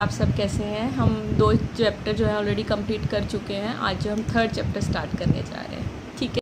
आप सब कैसे हैं। हम 2 चैप्टर जो है ऑलरेडी कंप्लीट कर चुके हैं। आज जो हम 3rd चैप्टर स्टार्ट करने जा रहे हैं। ठीक है,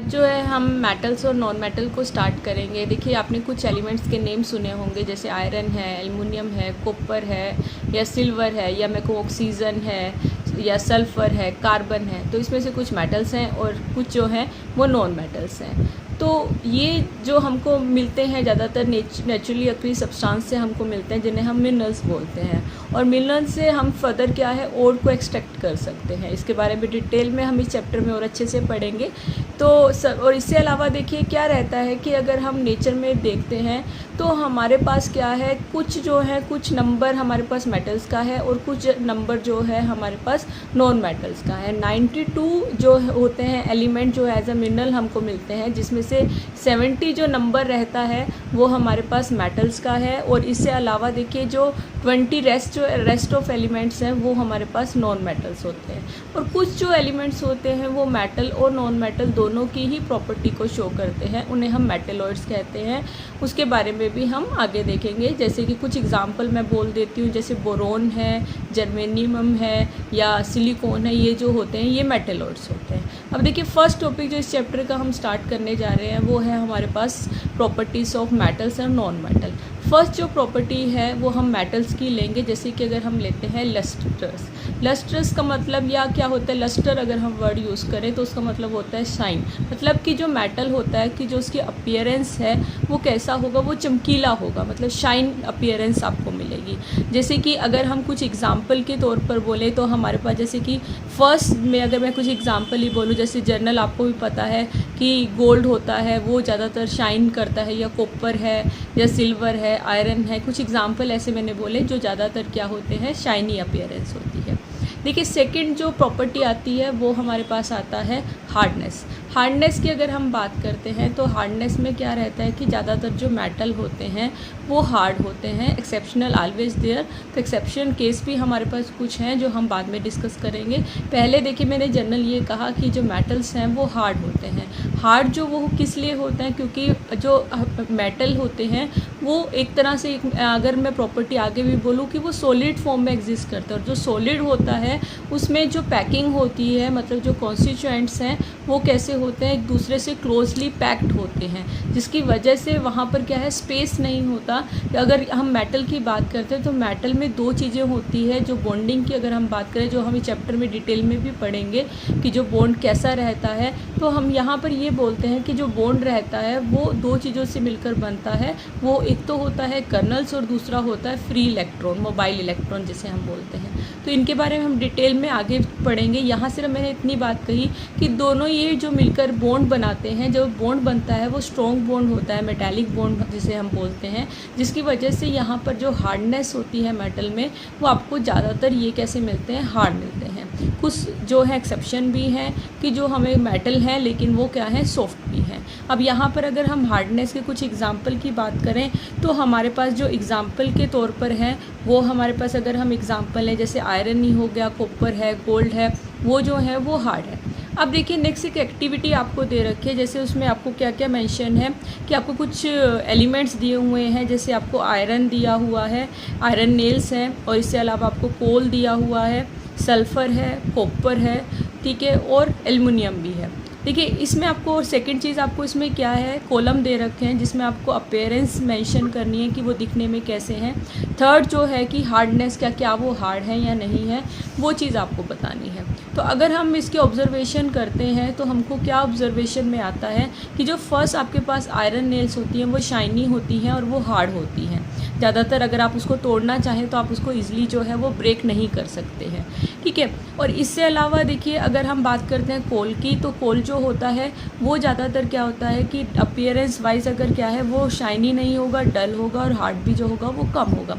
जो है हम मेटल्स और नॉन मेटल को स्टार्ट करेंगे। देखिए, आपने कुछ एलिमेंट्स के नेम सुने होंगे, जैसे आयरन है, एल्युमिनियम है, कॉपर है, या सिल्वर है, या मेरे को ऑक्सीजन है, या सल्फ़र है, कार्बन है। तो इसमें से कुछ मेटल्स हैं और कुछ जो हैं वो नॉन मेटल्स हैं। तो ये जो हमको मिलते हैं ज़्यादातर नेचुरली अक्री सब्सटेंस से हमको मिलते हैं, जिन्हें हम मिनरल्स बोलते हैं। और मिनरल्स से हम फर्दर क्या है और को एक्सट्रैक्ट कर सकते हैं। इसके बारे में डिटेल में हम इस चैप्टर में और अच्छे से पढ़ेंगे। तो और इससे अलावा देखिए क्या रहता है कि अगर हम नेचर में देखते हैं तो हमारे पास क्या है, कुछ जो है कुछ नंबर हमारे पास मेटल्स का है और कुछ नंबर जो है हमारे पास नॉन मेटल्स का है। 92 जो होते हैं एलिमेंट जो एज अ मिनरल हमको मिलते हैं, जिसमें से 70 जो नंबर रहता है वो हमारे पास मेटल्स का है। और इससे अलावा देखिए जो 20 रेस्ट ऑफ एलिमेंट्स हैं वो हमारे पास नॉन मेटल्स होते हैं। और कुछ जो एलिमेंट्स होते हैं वो मेटल और नॉन मेटल दोनों की ही प्रॉपर्टी को शो करते हैं, उन्हें हम मेटलॉइड्स कहते हैं। उसके बारे में भी हम आगे देखेंगे। जैसे कि कुछ एग्जांपल मैं बोल देती हूँ, जैसे बोरोन है, जर्मेनियम है, या सिलिकॉन है, ये जो होते हैं ये मेटलॉइड्स होते हैं। अब देखिए फर्स्ट टॉपिक जो इस चैप्टर का हम स्टार्ट करने जा रहे हैं वो है हमारे पास प्रॉपर्टीज़ ऑफ मेटल्स और नॉन मेटल। फर्स्ट जो प्रॉपर्टी है वो हम मेटल्स की लेंगे। जैसे कि अगर हम लेते हैं लस्ट्रस, लस्ट्रस का मतलब या क्या होता है, लस्टर अगर हम वर्ड यूज़ करें तो उसका मतलब होता है शाइन। मतलब कि जो मेटल होता है कि जो उसकी अपीयरेंस है वो कैसा होगा, वो चमकीला होगा, मतलब शाइन अपीयरेंस आपको मिलेगी। जैसे कि अगर हम कुछ एग्जांपल के तौर पर बोले तो हमारे पास, जैसे कि फर्स्ट में अगर मैं कुछ एग्जांपल ही बोलूँ, जैसे जर्नल आपको भी पता है कि गोल्ड होता है वो ज़्यादातर शाइन करता है, या कॉपर है, या सिल्वर है, आयरन है। कुछ एग्जांपल ऐसे मैंने बोले जो ज़्यादातर क्या होते हैं, शाइनी अपीयरेंस होती है। देखिए सेकंड जो प्रॉपर्टी आती है वो हमारे पास आता है हार्डनेस। हार्डनेस की अगर हम बात करते हैं तो हार्डनेस में क्या रहता है कि ज़्यादातर जो मेटल होते हैं वो हार्ड होते हैं। Exceptional always there. तो एक्सेप्शन केस भी हमारे पास कुछ हैं जो हम बाद में डिस्कस करेंगे। पहले देखिए मैंने जनरल ये कहा कि जो मेटल्स हैं वो हार्ड होते हैं। हार्ड जो वो किस लिए होते हैं, क्योंकि जो मेटल होते हैं वो एक तरह से अगर मैं प्रॉपर्टी आगे भी बोलूँ कि वो सॉलिड फॉर्म में एग्जिस्ट करता है। और जो सॉलिड होता है उसमें जो पैकिंग होती है, मतलब जो कॉन्स्टिट्यूएंट्स हैं वो कैसे होते हैं, एक दूसरे से क्लोजली पैक्ड होते हैं, जिसकी वजह से वहाँ पर क्या है, स्पेस नहीं होता। अगर हम मेटल की बात करते हैं तो मेटल में 2 चीज़ें होती है। जो बॉन्डिंग की अगर हम बात करें, जो हम इस चैप्टर में डिटेल में भी पढ़ेंगे कि जो बॉन्ड कैसा रहता है, तो हम यहाँ पर ये बोलते हैं कि जो बॉन्ड रहता है वो 2 चीज़ों से मिलकर बनता है। वो एक तो होता है कर्नल्स और दूसरा होता है फ्री इलेक्ट्रॉन, मोबाइल इलेक्ट्रॉन जिसे हम बोलते हैं। तो इनके बारे में हम डिटेल में आगे पढ़ेंगे। यहाँ सिर्फ मैंने इतनी बात कही कि दोनों ये जो मिलकर बॉन्ड बनाते हैं, जो बॉन्ड बनता है वो स्ट्रॉन्ग बॉन्ड होता है, मेटालिक बॉन्ड जिसे हम बोलते हैं, जिसकी वजह से यहाँ पर जो हार्डनेस होती है मेटल में वो आपको ज़्यादातर ये कैसे मिलते हैं, हार्ड मिलते हैं। कुछ जो है एक्सेप्शन भी हैं कि जो हमें मेटल है लेकिन वो क्या है, सॉफ्ट भी हैं। अब यहाँ पर अगर हम हार्डनेस के कुछ एग्जांपल की बात करें तो हमारे पास जो एग्जांपल के तौर पर है वो हमारे पास अगर हम एग्जांपल लें, जैसे आयरन ही हो गया, कॉपर है, गोल्ड है, वो जो है वो हार्ड है। अब देखिए नेक्स्ट एक एक्टिविटी आपको दे रखी है, जैसे उसमें आपको क्या क्या मेंशन है कि आपको कुछ एलिमेंट्स दिए हुए हैं। जैसे आपको आयरन दिया हुआ है, आयरन नेल्स हैं, और इससे अलावा आपको कोल दिया हुआ है, सल्फ़र है, कॉपर है, ठीक है, और एल्युमिनियम भी है। देखिए इसमें आपको सेकंड चीज़ आपको इसमें क्या है, कॉलम दे रखे हैं जिसमें आपको अपीयरेंस मेंशन करनी है कि वो दिखने में कैसे हैं। थर्ड जो है कि हार्डनेस, क्या वो हार्ड है या नहीं है, वो चीज़ आपको बतानी है। तो अगर हम इसके ऑब्जर्वेशन करते हैं तो हमको क्या ऑब्जर्वेशन में आता है कि जो फर्स्ट आपके पास आयरन नेल्स होती हैं वो शाइनी होती हैं और वो हार्ड होती हैं। ज़्यादातर अगर आप उसको तोड़ना चाहें तो आप उसको ईज़िली जो है वो ब्रेक नहीं कर सकते हैं, ठीक है। और इससे अलावा देखिए अगर हम बात करते हैं कोल की, तो कोल जो होता है वो ज़्यादातर क्या होता है कि अपीयरेंस वाइज अगर क्या है वो शाइनी नहीं होगा, डल होगा, और हार्ड भी जो होगा वो कम होगा।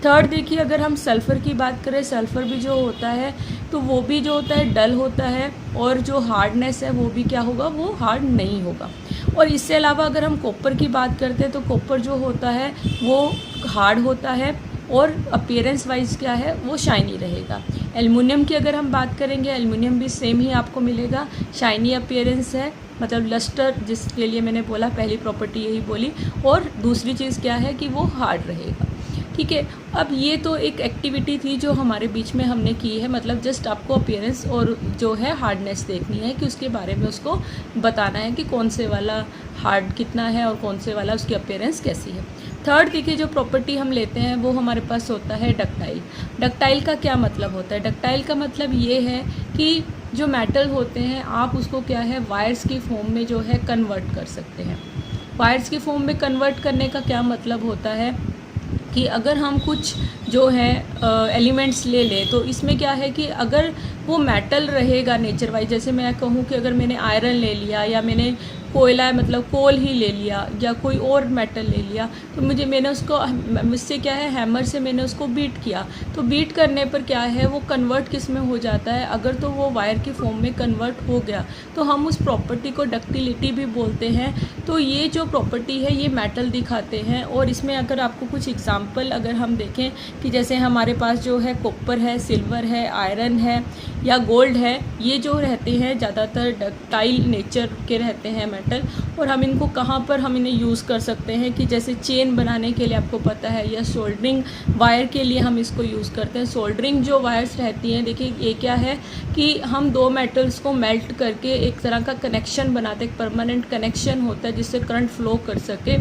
थर्ड देखिए अगर हम सल्फ़र की बात करें, सल्फ़र भी जो होता है तो वो भी जो होता है डल होता है, और जो हार्डनेस है वो भी क्या होगा, वो हार्ड नहीं होगा। और इससे अलावा अगर हम कॉपर की बात करते हैं तो कॉपर जो होता है वो हार्ड होता है, और अपीयरेंस वाइज क्या है वो शाइनी रहेगा। एल्युमिनियम की अगर हम बात करेंगे, एल्युमिनियम भी सेम ही आपको मिलेगा, शाइनी अपीयरेंस है, मतलब लस्टर जिसके लिए मैंने बोला पहली प्रॉपर्टी यही बोली, और दूसरी चीज़ क्या है कि वो हार्ड रहेगा। ठीक है, अब ये तो एक एक्टिविटी थी जो हमारे बीच में हमने की है, मतलब जस्ट आपको अपीयरेंस और जो है हार्डनेस देखनी है कि उसके बारे में उसको बताना है कि कौन से वाला हार्ड कितना है और कौन से वाला उसकी अपीयरेंस कैसी है। थर्ड देखिए जो प्रॉपर्टी हम लेते हैं वो हमारे पास होता है डक्टाइल। डक्टाइल का क्या मतलब होता है? डक्टाइल का मतलब ये है कि जो मेटल होते हैं आप उसको क्या है वायर्स की फॉर्म में जो है कन्वर्ट कर सकते हैं। वायर्स की फॉर्म में कन्वर्ट करने का क्या मतलब होता है कि अगर हम कुछ जो है एलिमेंट्स ले लें तो इसमें क्या है कि अगर वो मेटल रहेगा नेचर वाइज, जैसे मैं कहूँ कि अगर मैंने आयरन ले लिया या मैंने कोयला मतलब कोल ही ले लिया या कोई और मेटल ले लिया, तो मैंने उसको मुझसे क्या है हैमर से मैंने उसको बीट किया, तो बीट करने पर क्या है वो कन्वर्ट किस में हो जाता है, अगर तो वो वायर की फॉर्म में कन्वर्ट हो गया तो हम उस प्रॉपर्टी को डक्टिलिटी भी बोलते हैं। तो ये जो प्रॉपर्टी है ये मेटल दिखाते हैं। और इसमें अगर आपको कुछ एग्जांपल अगर हम देखें कि जैसे हमारे पास जो है कॉपर है, सिल्वर है, आयरन है या गोल्ड है, ये जो रहते हैं ज़्यादातर डक्टाइल नेचर के रहते हैं मेटल, और हम इनको कहाँ पर हम इन्हें यूज़ कर सकते हैं कि जैसे चेन बनाने के लिए आपको पता है, या सोल्डरिंग वायर के लिए हम इसको यूज़ करते हैं। सोल्डरिंग जो वायर्स रहती हैं, देखिए ये क्या है कि हम दो मेटल्स को मेल्ट करके एक तरह का कनेक्शन बनाते हैं, एक परमानेंट कनेक्शन होता है जिससे करंट फ्लो कर सके।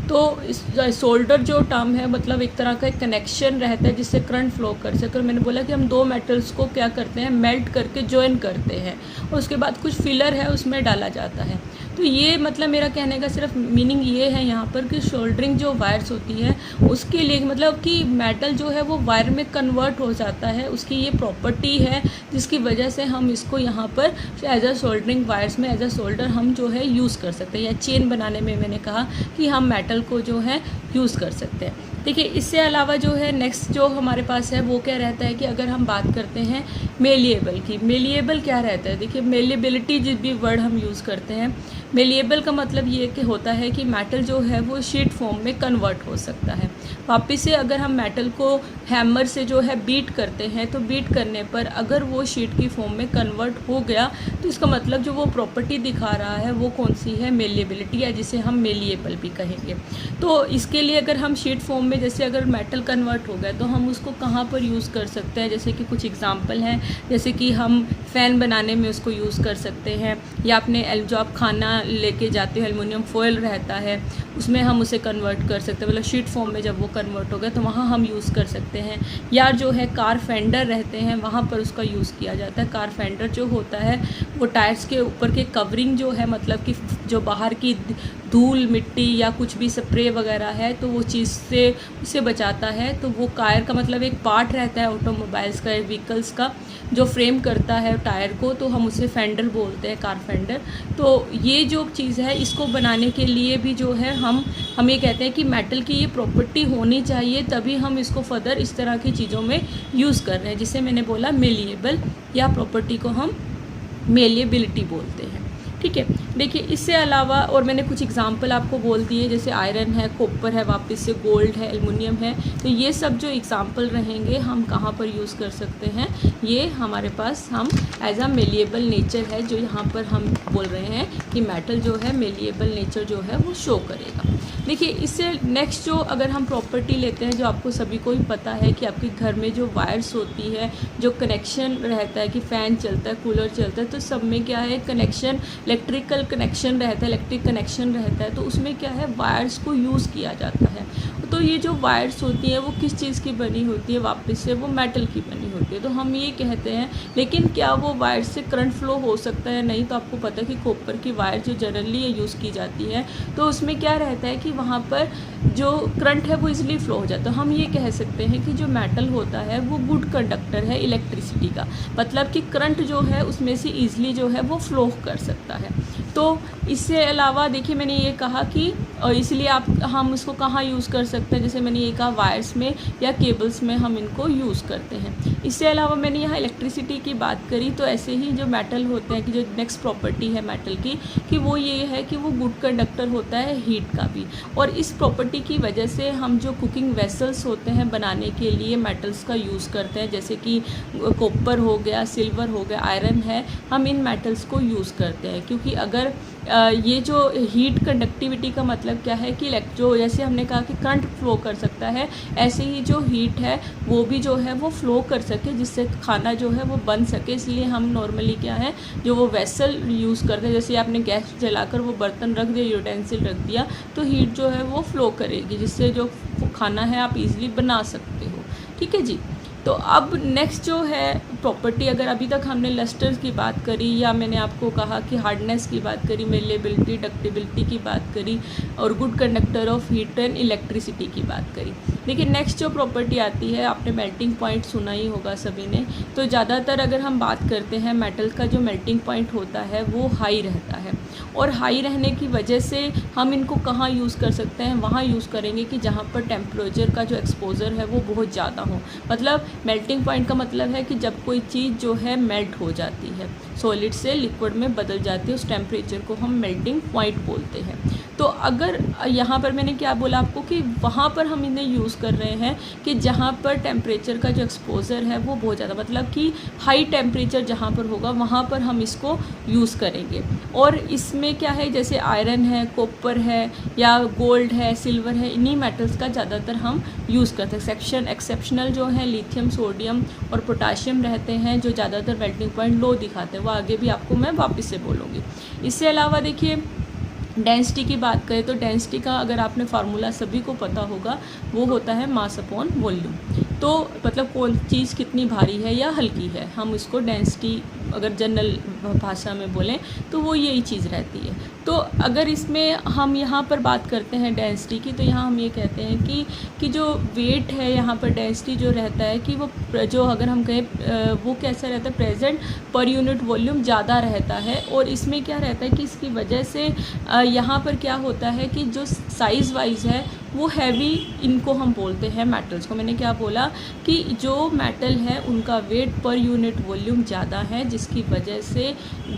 तो इस सोल्डर जो टर्म है मतलब एक तरह का एक कनेक्शन रहता है जिससे करंट फ्लो कर सके। और मैंने बोला कि हम दो मेटल्स को क्या करते हैं मेल्ट करके जॉइन करते हैं और उसके बाद कुछ फिलर है उसमें डाला जाता है। तो ये मतलब मेरा कहने का सिर्फ मीनिंग ये है यहाँ पर कि सोल्डरिंग जो वायर्स होती है उसके लिए मतलब कि मेटल जो है वो वायर में कन्वर्ट हो जाता है, उसकी ये प्रॉपर्टी है जिसकी वजह से हम इसको यहाँ पर एज अ सोल्डरिंग वायर्स में एज अ सोल्डर हम जो है यूज़ कर सकते हैं, या चेन बनाने में मैंने कहा कि हम मेटल को जो है यूज़ कर सकते हैं। देखिए इससे अलावा जो है नेक्स्ट जो हमारे पास है वो क्या रहता है कि अगर हम बात करते हैं मेलिएबल की, मेलिएबल क्या रहता है? देखिए मेलिएबिलिटी जिस भी वर्ड हम यूज़ करते हैं, मेलिएबल का मतलब ये कि होता है कि मेटल जो है वो शीट फॉर्म में कन्वर्ट हो सकता है। वापस से अगर हम मेटल को हैमर से जो है बीट करते हैं तो बीट करने पर अगर वो शीट की फॉर्म में कन्वर्ट हो गया तो इसका मतलब जो वो प्रॉपर्टी दिखा रहा है वो कौन सी है? मेलिएबिलिटी, या जिसे हम मेलिएबल भी कहेंगे। तो इसके लिए अगर हम शीट फॉर्म में जैसे अगर मेटल कन्वर्ट हो गया तो हम उसको कहाँ पर यूज़ कर सकते हैं? जैसे कि कुछ एग्जांपल हैं, जैसे कि हम फ़ैन बनाने में उसको यूज़ कर सकते हैं, या अपने जो आप खाना लेके जाते हो एल्युमिनियम फॉयल रहता है उसमें हम उसे कन्वर्ट कर सकते हैं, मतलब शीट फॉर्म में जब वो कन्वर्ट हो गया तो वहाँ हम यूज़ कर सकते हैं। या जो है कार फेंडर रहते हैं वहाँ पर उसका यूज़ किया जाता है। कार फेंडर जो होता है वो टायर्स के ऊपर के कवरिंग जो है मतलब कि जो बाहर की धूल मिट्टी या कुछ भी स्प्रे वगैरह है तो वो चीज़ से उसे बचाता है। तो वो टायर का मतलब एक पार्ट रहता है ऑटोमोबाइल्स का, व्हीकल्स का, जो फ्रेम करता है टायर को, तो हम उसे फेंडर बोलते हैं, कार फेंडर। तो ये जो चीज़ है इसको बनाने के लिए भी जो है हम ये कहते हैं कि मेटल की ये प्रॉपर्टी होनी चाहिए, तभी हम इसको फर्दर इस तरह की चीज़ों में यूज़ कर रहे हैं, जिसे मैंने बोला मेलिएबल, या प्रॉपर्टी को हम मेलिएबिलिटी बोलते हैं। ठीक है, देखिए इससे अलावा और मैंने कुछ एग्जांपल आपको बोल दिए, जैसे आयरन है, कॉपर है, वापस से गोल्ड है, एल्युमिनियम है। तो ये सब जो एग्जांपल रहेंगे हम कहाँ पर यूज़ कर सकते हैं, ये हमारे पास हम एज अ मेलिएबल नेचर है जो यहाँ पर हम बोल रहे हैं कि मेटल जो है मेलिएबल नेचर जो है वो शो करेगा। देखिए इससे नेक्स्ट जो अगर हम प्रॉपर्टी लेते हैं, जो आपको सभी को ही पता है कि आपके घर में जो वायर्स होती है, जो कनेक्शन रहता है कि फ़ैन चलता है, कूलर चलता है, तो सब में क्या है कनेक्शन, इलेक्ट्रिकल कनेक्शन रहता है, इलेक्ट्रिक कनेक्शन रहता है, तो उसमें क्या है वायर्स को यूज़ किया जाता है। तो ये जो वायर्स होती हैं वो किस चीज़ की बनी होती है? वापस से वो मेटल की बनी होती है। तो हम ये कहते हैं, लेकिन क्या वो वायर से करंट फ्लो हो सकता है? नहीं। तो आपको पता है कि कॉपर की वायर जो जनरली यूज़ की जाती है तो उसमें क्या रहता है कि वहाँ पर जो करंट है वो इजीली फ्लो हो जाता है। हम ये कह सकते हैं कि जो मेटल होता है वो गुड कंडक्टर है इलेक्ट्रिसिटी का, मतलब कि करंट जो है उसमें से ईजिली जो है वो फ्लो कर सकता है। तो इससे अलावा देखिए मैंने ये कहा कि इसलिए हम इसको कहाँ यूज़ कर सकते हैं, जैसे मैंने ये कहा वायर्स में या केबल्स में हम इनको यूज़ करते हैं। इससे इससे अलावा मैंने यहाँ इलेक्ट्रिसिटी की बात करी, तो ऐसे ही जो मेटल होते हैं कि जो नेक्स्ट प्रॉपर्टी है मेटल की कि वो ये है कि वो गुड कंडक्टर होता है हीट का भी। और इस प्रॉपर्टी की वजह से हम जो कुकिंग वेसल्स होते हैं बनाने के लिए मेटल्स का यूज़ करते हैं, जैसे कि कॉपर हो गया, सिल्वर हो गया, आयरन है, हम इन मेटल्स को यूज़ करते हैं। क्योंकि अगर ये जो हीट कंडक्टिविटी का मतलब क्या है कि जो जैसे हमने कहा कि करंट फ्लो कर सकता है, ऐसे ही जो हीट है वो भी जो है वो फ्लो कर सके, जिससे खाना जो है वो बन सके। इसलिए हम नॉर्मली क्या है जो वो वेसल यूज़ करते हैं, जैसे आपने गैस जलाकर वो बर्तन रख दिया, यूटेंसिल रख दिया, तो हीट जो है वो फ्लो करेगी, जिससे जो खाना है आप इजीली बना सकते हो। ठीक है जी। तो अब नेक्स्ट जो है प्रॉपर्टी, अगर अभी तक हमने लस्टर्स की बात करी या मैंने आपको कहा कि हार्डनेस की बात करी, मेलेबिलिटी, डक्टिबिलिटी की बात करी और good conductor of heat and electricity की बात करी। लेकिन नेक्स्ट जो प्रॉपर्टी आती है, आपने मेल्टिंग पॉइंट सुना ही होगा सभी ने। तो ज़्यादातर अगर हम बात करते हैं मेटल का जो मेल्टिंग पॉइंट होता है वो हाई रहता है, और हाई रहने की वजह से हम इनको कहाँ यूज़ कर सकते हैं, वहाँ यूज़ करेंगे कि जहाँ पर टेम्परेचर का जो एक्सपोजर है वो बहुत ज़्यादा हो। मतलब मेल्टिंग पॉइंट का मतलब है कि जब कोई चीज़ जो है मेल्ट हो जाती है, सॉलिड से लिक्विड में बदल जाती है, उस टेम्परेचर को हम मेल्टिंग पॉइंट बोलते हैं। तो अगर यहाँ पर मैंने क्या बोला आपको कि वहाँ पर हम इन्हें यूज़ कर रहे हैं कि जहाँ पर टेम्परेचर का जो एक्सपोजर है वो बहुत ज़्यादा, मतलब कि हाई टेम्परेचर जहाँ पर होगा वहाँ पर हम इसको यूज़ करेंगे। और इसमें क्या है, जैसे आयरन है, कॉपर है या गोल्ड है, सिल्वर है, इन्हीं मेटल्स का ज़्यादातर हम यूज़ करते हैं। एक्सेप्शनल जो है लिथियम, सोडियम और पोटाशियम रहते हैं, जो ज़्यादातर मेल्टिंग पॉइंट लो दिखाते हैं। वो आगे भी आपको मैं वापस से बोलूँगी। इससे अलावा देखिए डेंसिटी की बात करें तो डेंसिटी का अगर आपने फार्मूला सभी को पता होगा, वो होता है मास अपॉन वॉल्यूम। तो मतलब कौन चीज़ कितनी भारी है या हल्की है, हम इसको डेंसिटी अगर जनरल भाषा में बोलें तो वो यही चीज़ रहती है। तो अगर इसमें हम यहाँ पर बात करते हैं डेंसिटी की, तो यहाँ हम ये कहते हैं कि जो वेट है यहाँ पर डेंसिटी जो रहता है कि वो जो अगर हम कहें वो कैसा रहता है, प्रेजेंट पर यूनिट वॉल्यूम ज़्यादा रहता है। और इसमें क्या रहता है कि इसकी वजह से यहाँ पर क्या होता है कि जो साइज़ वाइज है वो हैवी, इनको हम बोलते हैं मेटल्स को। मैंने क्या बोला कि जो मेटल है उनका वेट पर यूनिट वॉल्यूम ज़्यादा है, जिसकी वजह से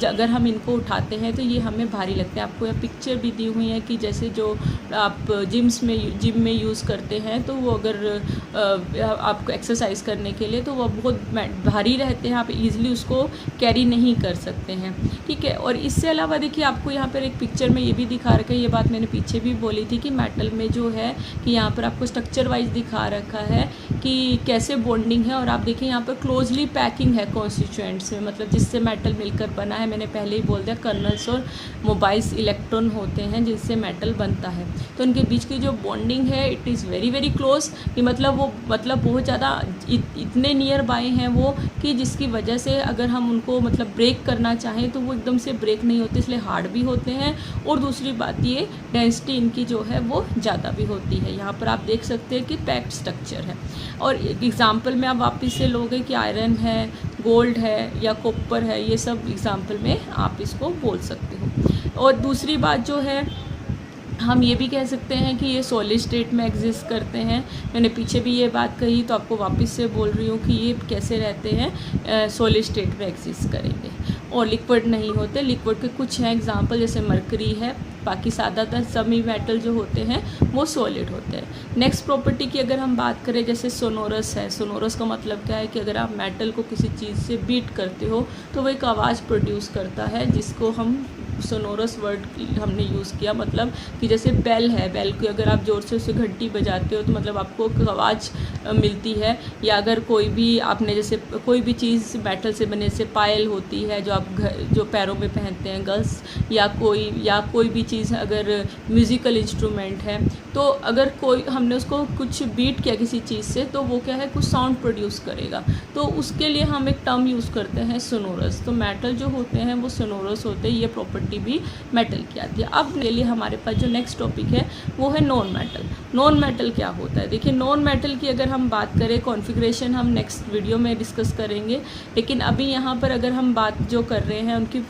अगर हम इनको उठाते हैं तो ये हमें भारी लगते हैं। आपको यह पिक्चर भी दी हुई है कि जैसे जो आप जिम में यूज़ करते हैं, तो वो अगर आपको एक्सरसाइज करने के लिए तो वो बहुत भारी रहते हैं, आप इजीली उसको कैरी नहीं कर सकते हैं। ठीक है। और इससे अलावा देखिए आपको यहाँ पर एक पिक्चर में ये भी दिखा रखा है, ये बात मैंने पीछे भी बोली थी कि मेटल में जो है कि यहाँ पर आपको स्ट्रक्चर वाइज दिखा रखा है कि कैसे बॉन्डिंग है। और आप देखिए यहाँ पर क्लोजली पैकिंग है कॉन्स्टिट्यूएंट्स में, मतलब जिससे मेटल मिलकर बना है। मैंने पहले ही बोल दिया कर्नल्स और मोबाइल्स इलेक्ट्रॉन होते हैं जिनसे मेटल बनता है। तो उनके बीच की जो बॉन्डिंग है it is very very close, कि मतलब वो मतलब बहुत ज़्यादा इतने नियर बाय हैं वो कि जिसकी वजह से अगर हम उनको मतलब ब्रेक करना चाहें तो वो एकदम से ब्रेक नहीं होते, इसलिए हार्ड भी होते हैं। और दूसरी बात ये डेंसिटी इनकी जो है वो ज़्यादा भी होती है। यहाँ पर आप देख सकते हैं कि पैक्ड स्ट्रक्चर है। और एग्जाम्पल में आप वापस से लोगे कि आयरन है, गोल्ड है या कॉपर है, ये सब एग्जाम्पल में आप इसको बोल सकते हो। और दूसरी बात जो है, हम ये भी कह सकते हैं कि ये सॉलिड स्टेट में एग्जिस्ट करते हैं। मैंने पीछे भी ये बात कही तो आपको वापस से बोल रही हूँ कि ये कैसे रहते हैं, सॉलिड स्टेट में एग्जिस्ट करेंगे और लिक्विड नहीं होते। लिक्विड के कुछ हैं एग्जांपल, जैसे मरकरी है, बाकी ज़्यादातर सभी मेटल जो होते हैं वो सॉलिड होते हैं। नेक्स्ट प्रॉपर्टी की अगर हम बात करें, जैसे सोनोरस है। सोनोरस का मतलब क्या है कि अगर आप मेटल को किसी चीज़ से बीट करते हो तो वो एक आवाज़ प्रोड्यूस करता है, जिसको हम सोनोरस वर्ड हमने यूज़ किया। मतलब कि जैसे बेल है, बेल की अगर आप ज़ोर से उसे घंटी बजाते हो तो मतलब आपको एक आवाज़ मिलती है। या अगर कोई भी आपने जैसे कोई भी चीज़ मेटल से बने, से पायल होती है जो आप जो पैरों में पहनते हैं गर्ल्स, या कोई भी चीज़ अगर म्यूज़िकल इंस्ट्रूमेंट है, तो अगर कोई हमने उसको कुछ बीट किया किसी चीज़ से तो वो क्या है, कुछ साउंड प्रोड्यूस करेगा। तो उसके लिए हम एक टर्म यूज़ करते हैं सोनोरस। तो मेटल जो होते हैं वो सोनोरस होते हैं। ये प्रॉपर्टी प्रॉपर्टी भी मेटल की आती है। अब के लिए हमारे पास जो नेक्स्ट टॉपिक है वो है नॉन मेटल। नॉन मेटल क्या होता है? देखिए, नॉन मेटल की अगर हम बात करें, कॉन्फ़िगरेशन हम नेक्स्ट वीडियो में डिस्कस करेंगे, लेकिन अभी यहाँ पर अगर हम बात जो कर रहे हैं उनकी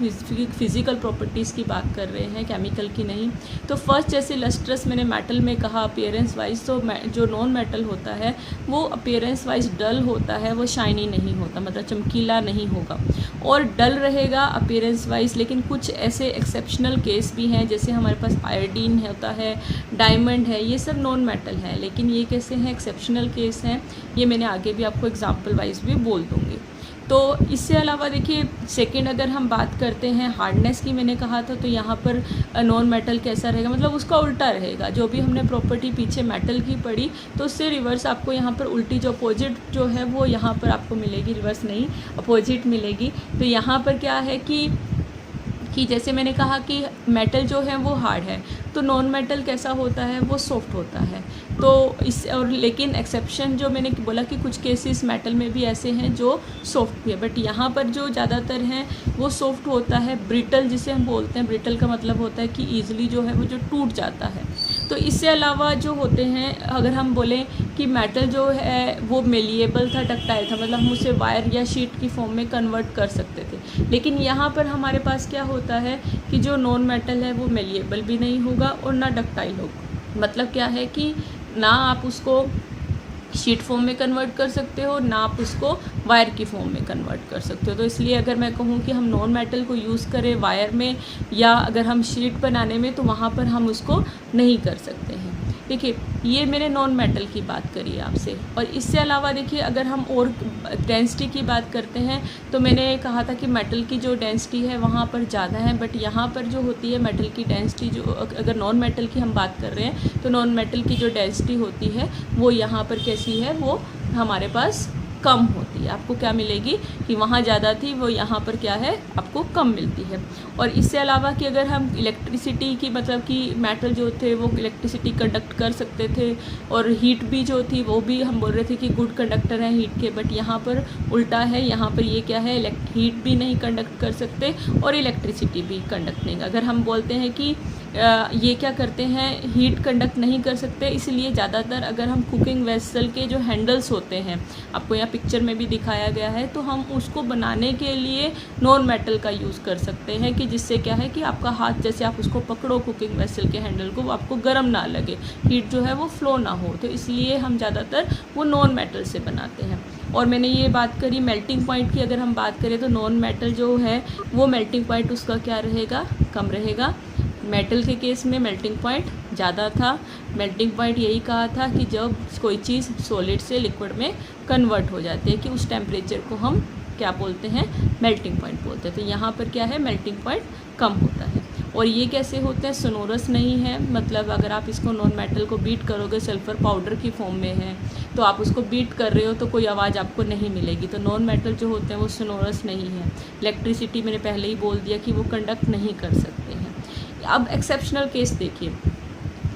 फिज़िकल प्रॉपर्टीज़ की बात कर रहे हैं, केमिकल की नहीं। तो फर्स्ट जैसे लस्ट्रस मैंने मेटल में कहा अपीयरेंस वाइज, तो जो नॉन मेटल होता है वो अपीयरेंस वाइज डल होता है, वो शाइनी नहीं होता, मतलब चमकीला नहीं होगा और डल रहेगा अपीयरेंस वाइज। लेकिन कुछ ऐसे एक्सेप्शनल केस भी हैं, जैसे हमारे पास आयोडीन होता है, डायमंड है, ये सब नॉन मेटल है। लेकिन ये कैसे हैं? एक्सेप्शनल केस हैं, ये मैंने आगे भी आपको एग्जांपल वाइज भी बोल दूँगी। तो इससे अलावा देखिए, सेकंड अगर हम बात करते हैं हार्डनेस की, मैंने कहा था, तो यहाँ पर नॉन मेटल कैसा रहेगा, मतलब उसका उल्टा रहेगा। जो भी हमने प्रॉपर्टी पीछे मेटल की पढ़ी, तो उससे रिवर्स आपको यहाँ पर उल्टी जो अपोजिट जो है वो यहाँ पर आपको मिलेगी, रिवर्स नहीं, अपोजिट मिलेगी। तो यहाँ पर क्या है कि जैसे मैंने कहा कि मेटल जो है वो हार्ड है, तो नॉन मेटल कैसा होता है, वो सॉफ्ट होता है। तो इस और लेकिन एक्सेप्शन जो मैंने बोला कि कुछ केसेस मेटल में भी ऐसे हैं जो सॉफ्ट भी है, बट यहाँ पर जो ज़्यादातर हैं वो सॉफ्ट होता है। ब्रिटल जिसे हम बोलते हैं, ब्रिटल का मतलब होता है कि ईजिली जो है वो जो टूट जाता है। तो इससे अलावा जो होते हैं, अगर हम बोलें कि मेटल जो है वो मेलिएबल था, डक्टाइल था, मतलब हम उसे वायर या शीट की फॉर्म में कन्वर्ट कर सकते थे। लेकिन यहाँ पर हमारे पास क्या होता है कि जो नॉन मेटल है वो मेलिएबल भी नहीं होगा और ना डक्टाइल होगा। मतलब क्या है कि ना आप उसको शीट फॉर्म में कन्वर्ट कर सकते हो, ना आप उसको वायर की फॉर्म में कन्वर्ट कर सकते हो। तो इसलिए अगर मैं कहूँ कि हम नॉन मेटल को यूज़ करें वायर में या अगर हम शीट बनाने में, तो वहाँ पर हम उसको नहीं कर सकते हैं। देखिए, ये मैंने नॉन मेटल की बात करी है आपसे। और इससे अलावा देखिए, अगर हम और डेंसिटी की बात करते हैं, तो मैंने कहा था कि मेटल की जो डेंसिटी है वहाँ पर ज़्यादा है, बट यहाँ पर जो होती है मेटल की डेंसिटी, जो अगर नॉन मेटल की हम बात कर रहे हैं, तो नॉन मेटल की जो डेंसिटी होती है वो यहाँ पर कैसी है, वो हमारे पास कम होती है। आपको क्या मिलेगी कि वहाँ ज़्यादा थी, वो यहाँ पर क्या है, आपको कम मिलती है। और इससे अलावा कि अगर हम इलेक्ट्रिसिटी की, मतलब कि मेटल जो थे वो इलेक्ट्रिसिटी कंडक्ट कर सकते थे, और हीट भी जो थी वो भी हम बोल रहे थे कि गुड कंडक्टर हैं हीट के, बट यहाँ पर उल्टा है। यहाँ पर ये क्या है, हीट भी नहीं कंडक्ट कर सकते और इलेक्ट्रिसिटी भी कंडक्ट नहीं। अगर हम बोलते हैं कि ये क्या करते हैं, हीट कंडक्ट नहीं कर सकते, इसलिए ज़्यादातर अगर हम कुकिंग वेसल के जो हैंडल्स होते हैं, आपको यहाँ पिक्चर में भी दिखाया गया है, तो हम उसको बनाने के लिए नॉन मेटल का यूज़ कर सकते हैं, कि जिससे क्या है कि आपका हाथ जैसे आप उसको पकड़ो कुकिंग वेसल के हैंडल को, वो आपको गर्म ना लगे, हीट जो है वो फ्लो ना हो। तो इसलिए हम ज़्यादातर वो नॉन मेटल से बनाते हैं। और मैंने ये बात करी मेल्टिंग पॉइंट की, अगर हम बात करें तो नॉन मेटल जो है वो मेल्टिंग पॉइंट उसका क्या रहेगा, कम रहेगा। मेटल के केस में मेल्टिंग पॉइंट ज़्यादा था। मेल्टिंग पॉइंट यही कहा था कि जब कोई चीज़ सॉलिड से लिक्विड में कन्वर्ट हो जाती है, कि उस टेम्परेचर को हम क्या बोलते हैं, मेल्टिंग पॉइंट बोलते हैं। तो यहाँ पर क्या है, मेल्टिंग पॉइंट कम होता है। और ये कैसे होते हैं, सोनोरस नहीं है, मतलब अगर आप इसको नॉन मेटल को बीट करोगे, सल्फ़र पाउडर की फॉर्म में है, तो आप उसको बीट कर रहे हो तो कोई आवाज़ आपको नहीं मिलेगी। तो नॉन मेटल जो होते हैं वो सोनोरस नहीं है। इलेक्ट्रिसिटी मैंने पहले ही बोल दिया कि वो कंडक्ट नहीं कर सकते हैं। अब एक्सेप्शनल केस देखिए,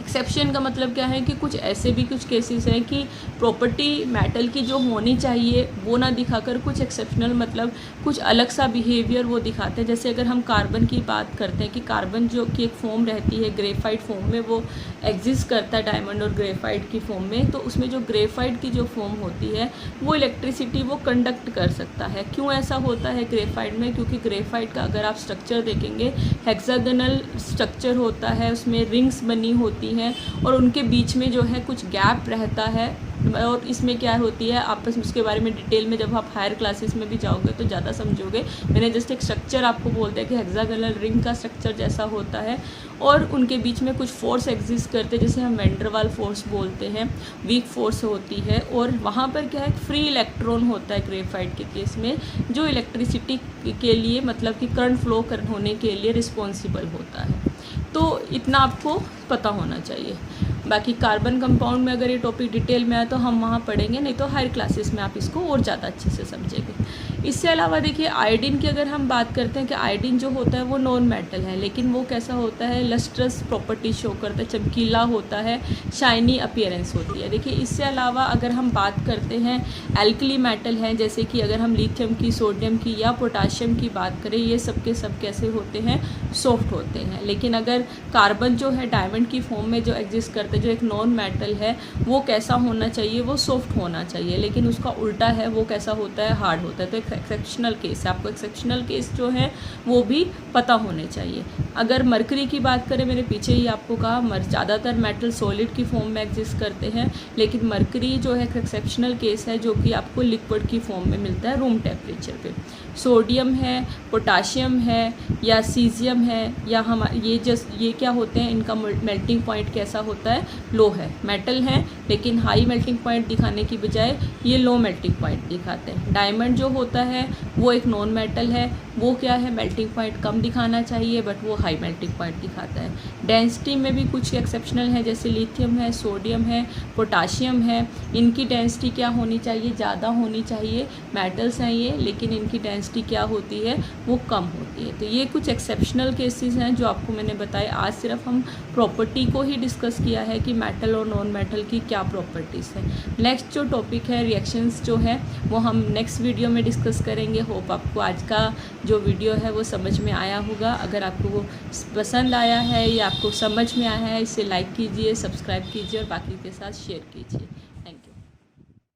एक्सेप्शन का मतलब क्या है कि कुछ ऐसे भी कुछ केसेस हैं कि प्रॉपर्टी मेटल की जो होनी चाहिए वो ना दिखाकर कुछ एक्सेप्शनल, मतलब कुछ अलग सा बिहेवियर वो दिखाते हैं। जैसे अगर हम कार्बन की बात करते हैं कि कार्बन जो की एक फॉर्म रहती है ग्रेफाइट फॉर्म में, वो एग्जिस्ट करता है डायमंड और ग्रेफाइट की फॉर्म में, तो उसमें जो ग्रेफाइट की जो फॉर्म होती है वो इलेक्ट्रिसिटी वो कंडक्ट कर सकता है। क्यों ऐसा होता है ग्रेफाइट में, क्योंकि ग्रेफाइट का अगर आप स्ट्रक्चर देखेंगे, हेक्सागोनल स्ट्रक्चर होता है, उसमें रिंग्स बनी होती हैं और उनके बीच में जो है कुछ गैप रहता है। और इसमें क्या होती है, आपस में उसके बारे में डिटेल में जब आप हायर क्लासेस में भी जाओगे तो ज़्यादा समझोगे। मैंने जस्ट एक स्ट्रक्चर आपको बोल दिया कि हेक्सागोनल रिंग का स्ट्रक्चर जैसा होता है, और उनके बीच में कुछ फोर्स एग्जिस्ट करते हैं, जिसे हम वैंडरवाल फोर्स बोलते हैं, वीक फोर्स होती है। और वहाँ पर क्या है, फ्री इलेक्ट्रॉन होता है ग्रेफाइट के केस में, जो इलेक्ट्रिसिटी के लिए, मतलब कि करंट फ्लो होने के लिए रिस्पॉन्सिबल होता है। तो इतना आपको पता होना चाहिए। बाकी कार्बन कंपाउंड में अगर ये टॉपिक डिटेल में आए तो हम वहाँ पढ़ेंगे, नहीं तो हायर क्लासेस में आप इसको और ज़्यादा अच्छे से समझेंगे। इससे अलावा देखिए आयोडीन की अगर हम बात करते हैं कि आयोडीन जो होता है वो नॉन मेटल है, लेकिन वो कैसा होता है, लस्ट्रस प्रॉपर्टी शो करता है, चमकीला होता है, शाइनी अपीयरेंस होती है। देखिए इससे अलावा अगर हम बात करते हैं एल्कली मेटल हैं, जैसे कि अगर हम लिथियम की, सोडियम की या पोटाशियम की बात करें, ये सब के सब कैसे होते हैं, सॉफ्ट होते हैं। लेकिन अगर कार्बन जो है डायमंड की फॉर्म में जो एग्जिस्ट करते हैं, जो एक नॉन मेटल है, वो कैसा होना चाहिए, वो सॉफ्ट होना चाहिए, लेकिन उसका उल्टा है, वो कैसा होता है, हार्ड होता है। तो एक एक्सेप्शनल केस है, आपको एक्सेप्शनल केस जो है वो भी पता होने चाहिए। अगर मरकरी की बात करें, मैंने पीछे ही आपको कहा ज़्यादातर मेटल सॉलिड की फॉर्म में एग्जिस्ट करते हैं, लेकिन मरकरी जो है एक्सेप्शनल केस है, जो कि आपको लिक्विड की फॉर्म में मिलता है रूम टेम्परेचर पे। सोडियम है, पोटाशियम है या सीजियम है या ये क्या होते हैं, इनका मेल्टिंग पॉइंट कैसा होता है, लो है। मेटल हैं लेकिन हाई मेल्टिंग पॉइंट दिखाने की बजाय ये लो मेल्टिंग पॉइंट दिखाते हैं। डायमंड जो होता है वो एक नॉन मेटल है, वो क्या है, मेल्टिंग पॉइंट कम दिखाना चाहिए बट वो हाई मेल्टिंग पॉइंट दिखाता है। डेंसिटी में भी कुछ एक्सेप्शनल है, जैसे लिथियम है, सोडियम है, पोटाशियम है, इनकी डेंसिटी क्या होनी चाहिए, ज़्यादा होनी चाहिए। मेटल्स हैं ये, लेकिन इनकी डेंसिटी क्या होती है, वो कम होती है। तो ये कुछ एक्सेप्शनल केसेस हैं जो आपको मैंने बताए। आज सिर्फ हम प्रॉपर्टी को ही डिस्कस किया है कि मेटल और नॉन मेटल की क्या प्रॉपर्टीज़ हैं। नेक्स्ट जो टॉपिक है रिएक्शंस जो है वो हम नेक्स्ट वीडियो में डिस्कस करेंगे। होप आपको आज का जो वीडियो है वो समझ में आया होगा। अगर आपको वो पसंद आया है या आपको समझ में आया है, इसे लाइक कीजिए, सब्सक्राइब कीजिए और बाकी के साथ शेयर कीजिए।